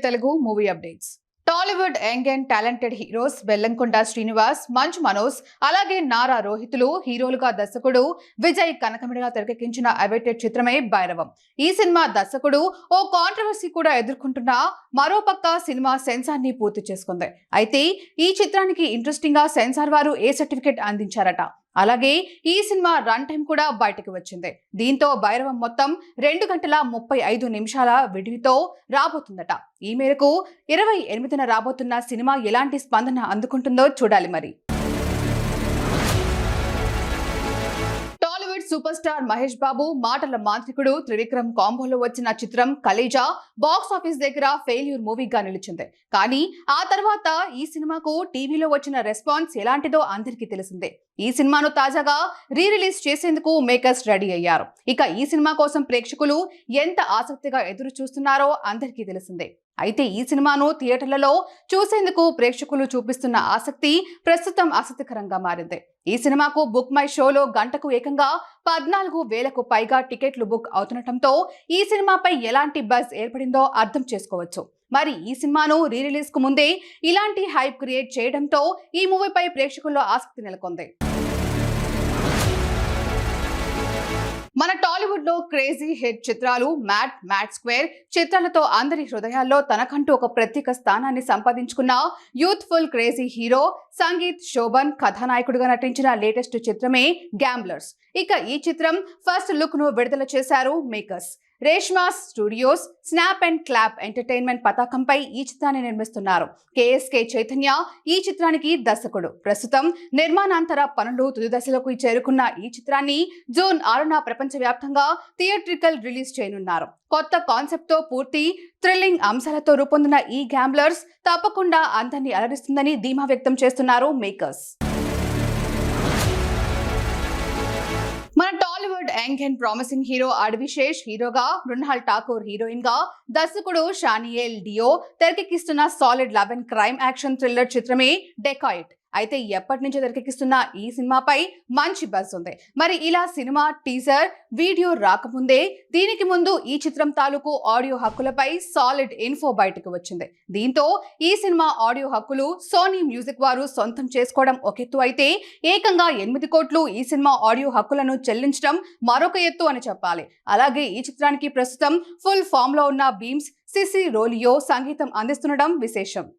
Telugu movie updates. Tollywood young and talented heroes Bellamkonda Srinivas, Manchu Manoj, అలాగే నారా రోహితులు హీరోలుగా దర్శకుడు విజయ్ కనకమిడిగా తెరకెక్కించిన అవైటెడ్ చిత్రమే భైరవం. ఈ సినిమా దర్శకుడు ఓ కాంట్రవర్సీ కూడా ఎదుర్కొంటున్న మరోపక్క సినిమా సెన్సార్ ని పూర్తి చేసుకుంది. అయితే ఈ చిత్రానికి ఇంట్రెస్టింగ్ గా సెన్సార్ వారు ఏ సర్టిఫికెట్ అందించారట. అలాగే ఈ సినిమా రన్ టైం కూడా బయటకు వచ్చింది. దీంతో భైరవం మొత్తం 2 గంటల 35 నిమిషాల విడివితో రాబోతుందట. ఈ మేరకు 28న రాబోతున్న సినిమా ఎలాంటి స్పందన అందుకుంటుందో చూడాలి మరి. టాలీవుడ్ సూపర్ స్టార్ మహేష్ బాబు మాటల మాంత్రికుడు త్రివిక్రమ్ కాంబోలో వచ్చిన చిత్రం కలేజా బాక్స్ ఆఫీస్ దగ్గర ఫెయిల్యూర్ మూవీగా నిలిచింది. కానీ ఆ తర్వాత ఈ సినిమాకు టీవీలో వచ్చిన రెస్పాన్స్ ఎలాంటిదో అందరికీ తెలిసిందే. ఈ సినిమాను తాజాగా రిలీజ్ చేసేందుకు మేకర్స్ రెడీ అయ్యారు. ఇక ఈ సినిమా కోసం ప్రేక్షకులు ఎంత ఆసక్తిగా ఎదురు చూస్తున్నారో అందరికీ తెలిసిందే. అయితే ఈ సినిమాను థియేటర్లలో చూసేందుకు ప్రేక్షకులు చూపిస్తున్న ఆసక్తి ప్రస్తుతం ఆసక్తికరంగా మారింది. ఈ సినిమాకు బుక్ మై షోలో గంటకు ఏకంగా 14,000కు పైగా టికెట్లు బుక్ అవుతుండటంతో ఈ సినిమాపై ఎలాంటి బజ్ ఏర్పడిందో అర్థం చేసుకోవచ్చు. మరి ఈ సినిమాను రిలీజ్ కు ముందే ఇలాంటి హైప్ క్రియేట్ చేయడంతో ఈ మూవీపై ప్రేక్షకుల్లో ఆసక్తి నెలకొంది. మన టాలీవుడ్ లో క్రేజీ హిట్ చిత్రాలు మ్యాడ్ స్క్వేర్ చిత్రాలతో అందరి హృదయాల్లో తనకంటూ ఒక ప్రత్యేక స్థానాన్ని సంపాదించుకున్న youthful crazy hero Sangeeth Shobhan కథానాయకుడిగా నటించిన లేటెస్ట్ చిత్రమే గ్యాంబ్లర్స్. ఇక ఈ చిత్రం ఫస్ట్ లుక్ ను విడుదల చేశారు makers. Reshma studios, snap and clap entertainment పతాకంపై ఈ చిత్రాన్ని నిర్మిస్తున్నారు. కేఎస్కే చైతన్య ఈ చిత్రానికి దర్శకుడు. ప్రస్తుతం నిర్మాణాంతర పనులు తుది దశలోకి చేరుకున్న ఈ చిత్రాన్ని జూన్ 6న ప్రపంచవ్యాప్తంగా థియేట్రికల్ రిలీజ్ చేయనున్నారు. కొత్త కాన్సెప్ట్ తో పూర్తి థ్రిల్లింగ్ అంశాలతో రూపొందిన ఈ గ్యాంబ్లర్స్ తప్పకుండా అందరినీ అలరిస్తుందని ధీమా వ్యక్తం చేస్తున్నారు మేకర్స్. మన Tollywood young and promising hero Adivi Sesh హీరోగా, మృణాల్ ఠాకూర్ హీరోయిన్ గా, దర్శకుడు షానియేల్ డియో తెరకెక్కిస్తున్న solid love and crime action thriller చిత్రమే డెకాయిట్. అయితే ఎప్పటి నుంచో తెరకెక్కిస్తున్న ఈ సినిమాపై మంచి బజ్ ఉంది. మరి ఇలా సినిమా టీజర్ వీడియో రాకముందే దీనికి ముందు ఈ చిత్రం తాలూకు ఆడియో హక్కులపై సాలిడ్ ఇన్ఫో బయటకు వచ్చింది. దీంతో ఈ సినిమా ఆడియో హక్కులు సోనీ మ్యూజిక్ వారు సొంతం చేసుకోవడం ఒక ఎత్తు అయితే, ఏకంగా 8 కోట్లు ఈ సినిమా ఆడియో హక్కులను చెల్లించడం మరొక ఎత్తు అని చెప్పాలి. అలాగే ఈ చిత్రానికి ప్రస్తుతం ఫుల్ ఫామ్ లో ఉన్న బీమ్స్ సిసి రోలియో సంగీతం అందిస్తుండడం విశేషం.